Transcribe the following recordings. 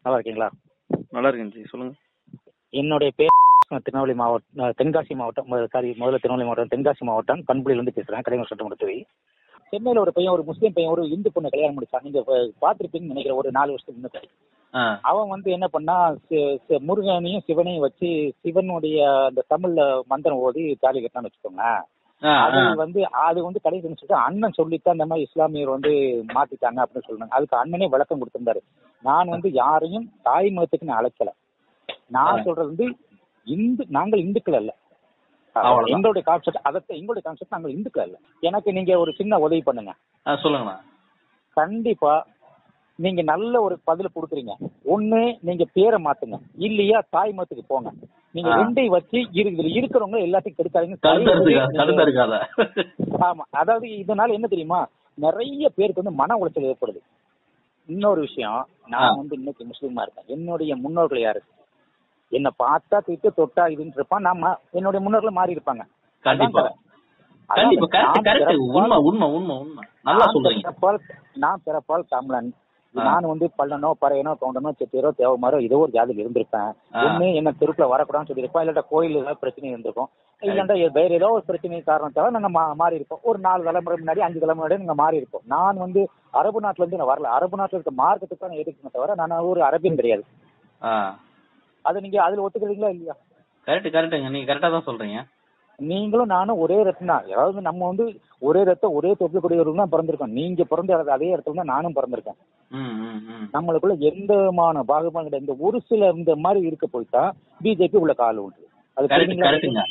நல்லா இருக்கீங்களா? நல்லா இருக்கேன் ஜி, சொல்லுங்க. என்னுடைய பேர் திருநெல்வேலி மாவட்டம், தென்காசி மாவட்டம். முதல்ல திருநெல்வேலி மாவட்டம், தென்காசி மாவட்டம், பண்புலியிலிருந்து பேசுறேன். கலைஞர் சட்டமன்ற தொகுதி. சென்னையில ஒரு பையன், ஒரு முஸ்லீம் பையன், ஒரு இந்து பொண்ணு கல்யாணம் முடிச்சான். நீங்க பாத்திருப்பீங்கன்னு நினைக்கிற, ஒரு 4 வருஷத்துக்கு முன்னாடி. அவன் என்ன பண்ணா, முருகனையும் சிவனையும் வச்சு சிவனுடைய அந்த தமிழ்ல மந்திரம் ஓதி தாலி கட்டினான்னு வச்சுக்கோங்களேன். அது கடைசி சொல்லிட்டு அண்ணன் சொல்லித்தான் இந்த மாதிரி இஸ்லாமியர் மாத்திட்டாங்க அப்படின்னு சொல்றாங்க. அதுக்கு அண்ணனே விளக்கம் கொடுத்திருந்தாரு. நான் யாரையும் தாய் மதத்துக்கு அழைக்கல. நான் சொல்றது நாங்கள் இந்துக்கள் அல்ல. எங்களுடைய கான்செப்ட் எங்களுடைய கான்செப்ட் நாங்கள் இந்துக்கள் அல்ல. எனக்கு நீங்க ஒரு சின்ன உதவி பண்ணுங்க. சொல்லுங்க. கண்டிப்பா நீங்க நல்ல ஒரு பதில் கொடுக்குறீங்க. ஒண்ணு நீங்க பேரை மாத்துங்க, இல்லையா தாய் மதத்துக்கு போங்க. நீங்க ரெண்டையும் வச்சு இருக்கிறவங்க எல்லாத்தையும் கெடுக்காதீங்க. ஆமா, அதாவது இதனால என்ன தெரியுமா, நிறைய பேருக்கு மன உளைச்சல் ஏற்படுது. இன்னொரு விஷயம், நான் இன்னைக்கு முஸ்லீமா இருக்கேன். என்னுடைய முன்னோர்கள் யாரு? என்ன பார்த்தா திட்டு தொட்டா இதுன்னு இருப்பான். நாம என்னுடைய முன்னோர்கள் மாறி இருப்பாங்க. நான் பிறப்பால் தமிழன். நான் பல்லனோ பறையனோ தோண்டனோ செத்தியரோ தேவமாரோ ஏதோ ஒரு ஜாதியில் இருந்திருப்பேன். ஒண்ணு என்ன தெருக்குள்ள வரக்கூடாதுன்னு சொல்லியிருப்பேன், இல்லாட்டா கோயில் ஏதாவது பிரச்சனை இருந்திருக்கும், இல்லாண்டா வேற ஏதோ ஒரு பிரச்சனை காரணத்தால நாங்க மாறி இருப்போம். ஒரு 4 தலைமுறை முன்னாடி 5 தலைமுறை முன்னாடி நாங்க மாறி இருப்போம். நான் அரபு நாட்டுல இருந்து நான் வரல. அரபு நாட்டுல இருக்க மார்க்கத்துக்கு தான் எதுக்குமே தவிர நான் ஒரு அரபியன் கிடையாது. அது நீங்க அதுல ஒத்துக்கிறீங்களா இல்லையா? கரெக்ட்டுங்க, நீங்க கரெக்டா தான் சொல்றீங்க. நீங்களும் நானும் ஒரே ரத்தம் தான். அதாவது நம்ம ஒரே ரத்தம் ஒரே தொப்புக்கூடியவர்கள் தான் பிறந்திருக்கோம். நீங்க பிறந்த அதே இடத்துல தான் நானும் பிறந்திருக்கேன். நம்மளுக்குள்ள எந்த விதமான பாகுபாடு கிடையாது. இந்த ஒரு சில இந்த மாதிரி இருக்க போயிட்டா பிஜேபி உள்ள கால் உண்டு. அது கரெக்ட்டுங்க.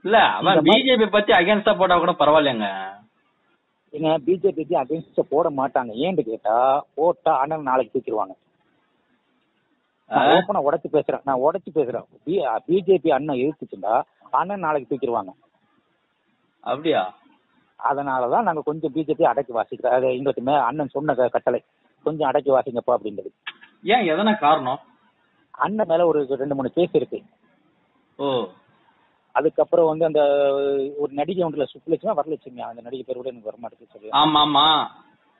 இல்ல அவன் பிஜேபி பத்தி அகைன்ஸ்டா போட்டா கூட பரவாயில்லைங்க. ஏங்க, பிஜேபிக்கு அகைன்ஸ்டா போட மாட்டாங்க. ஏன்னு கேட்டா, போட்டா அண்ணன் நாளைக்கு தூக்கிடுவாங்க. நான் உடைச்சு பேசுறேன். பிஜேபி அண்ணன் எதிர்த்துச்சுண்டா அண்ணன் நாளைக்கு தூக்கிடுவாங்க. அப்படியா? அதனாலதான் நாங்க கொஞ்சம் பிஜேபி அடக்கி வாசிக்கிறோம். அது எங்களுக்கு அண்ணன் சொன்ன கட்டளை, கொஞ்சம் அடக்கி வாசிங்கப்பா அப்படின்றது. ஏன், எதனா காரணம்? அண்ணன் மேல ஒரு 2-3 கேஸ் இருக்கு. ஓ. அதுக்கப்புறம் அந்த ஒரு நடிகை ஒன்றுல சுற்றுலட்சுமா வரலட்சுமி, அந்த நடிகை பேர் கூட எனக்கு வரமாட்டேங்குது சொல்லி. ஆமா,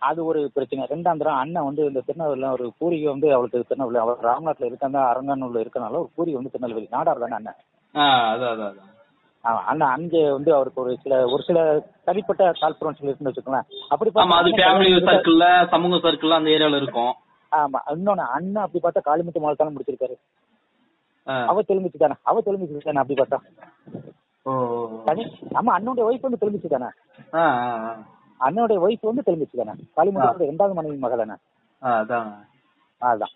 அது ஒரு பிரச்சனை. 2ஆம் அண்ணன் இந்த திருநெல்வேலியில ஒரு பூரிகை அவளுக்கு திருநெல்வேலி, அவர் ராம்நாட்ல இருக்காங்க, அரங்கானூர்ல இருக்கனால ஒரு பூரி திருநெல்வேலி நாடார் தானே அண்ணன். அண்ணா அங்கே அவருக்கு ஒரு சில தனிப்பட்ட கால்புரன்ஸ் இருக்குன்னு வச்சுக்கோங்களேன். அப்படி சமூக சர்க்கிள் அந்த ஏரியால இருக்கும். ஆமா. இன்னொன்னு, அண்ணன் அப்படி பார்த்தா காளிமுத்து மாலத்தான முடிச்சிருக்காரு. அவ தெலுங்குச்சு தானே அப்படி பார்த்தா. ஆமா, அண்ணனுடைய ஒய்ஃப் தெலுங்குச்சு தானே. அண்ணனுடைய ஒய்ஃப் தெலுங்குச்சு தானே. காளிமுத்து 2வது மனைவி மகள் தானே. அதான்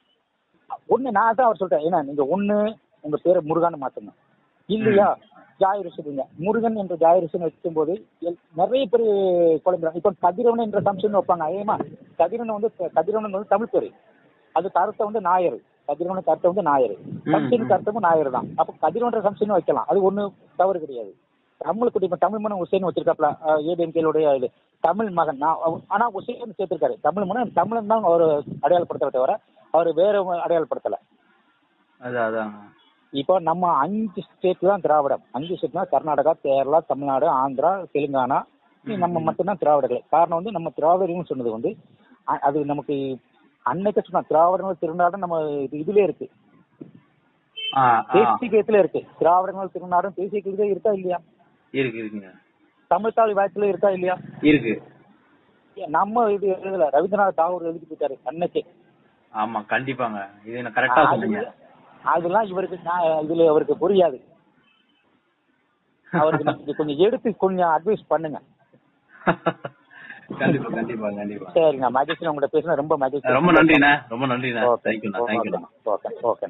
ஒண்ணு. நான் தான் அவர் சொல்றேன், ஏன்னா நீங்க ஒண்ணு உங்க பேரை முருகான்னு மாத்துங்க, இல்லையா ஜாயிரிசுங்க. முருகன் என்ற ஜாயிரிசுன்னு வைக்கும் போது நிறைய பேர் குழம்புறாங்க. இப்ப கதிரவன் என்ற சம்சன் வைப்பாங்க. ஏமா, கதிரவன் தமிழ் பேரு, அதுக்கு அர்த்தம் நாயர். கதிரவனுக்கு அர்த்தம் நாயர், சம்சனுக்கு அர்த்தமும் நாயர் தான். அப்ப கதிரவன்ற சம்சன் வைக்கலாம், அது ஒண்ணு தவறு கிடையாது. தமிழுக்கு இப்ப தமிழ் மகன் உசேன் வச்சிருக்காப்ல, ஏடிஎம்கேலுடைய இது தமிழ் மகன். ஆனா உசேன் சேர்த்திருக்காரு. தமிழ் மகன் தமிழன் தான் அவர் அடையாளப்படுத்த தவிர அவர் வேற அடையாளப்படுத்தல. இப்போ நம்ம 5 ஸ்டேட் தான் திராவிடம். 5 ஸ்டேட்னா கர்நாடகா, கேரளா, தமிழ்நாடு, ஆந்திரா, தெலுங்கானா. நம்ம மட்டும்தான் திராவிடர்கள். காரணம் நம்ம திராவிடர்கள் சொன்னது அது நமக்கு அன்னைக்கு சொன்னா திராவிடங்கள் திருநாடும் நம்ம இதுலயே இருக்கு, தேசியத்துல இருக்கு. திராவிடங்கள் திருநாடும் தேசியத்துல இருக்கா இல்லையா? இருக்குங்க. தமிழ் தாய் வாய்ப்புல இருக்கா இல்லையா? இருக்கு. நம்ம இது எழுதல, ரவீந்திரநாத் தாகூர் எழுதிட்டு போயிட்டாரு அன்னைக்கு. ஆமா, கண்டிப்பாங்க. இது கரெக்டா சொன்னீங்க. அதெல்லாம் இதுல அவருக்கு புரியாது. அவருக்கு கொஞ்சம் எடுத்து கொஞ்சம் அட்வைஸ் பண்ணுங்க. கண்டிப்பா. சரிங்க, மகேஷ் உங்கள்கிட்ட பேசினா ரொம்ப மகிழ்ச்சி. ரொம்ப நன்றிண்ணா. ரொம்ப நன்றிண்ணா. ஓகே.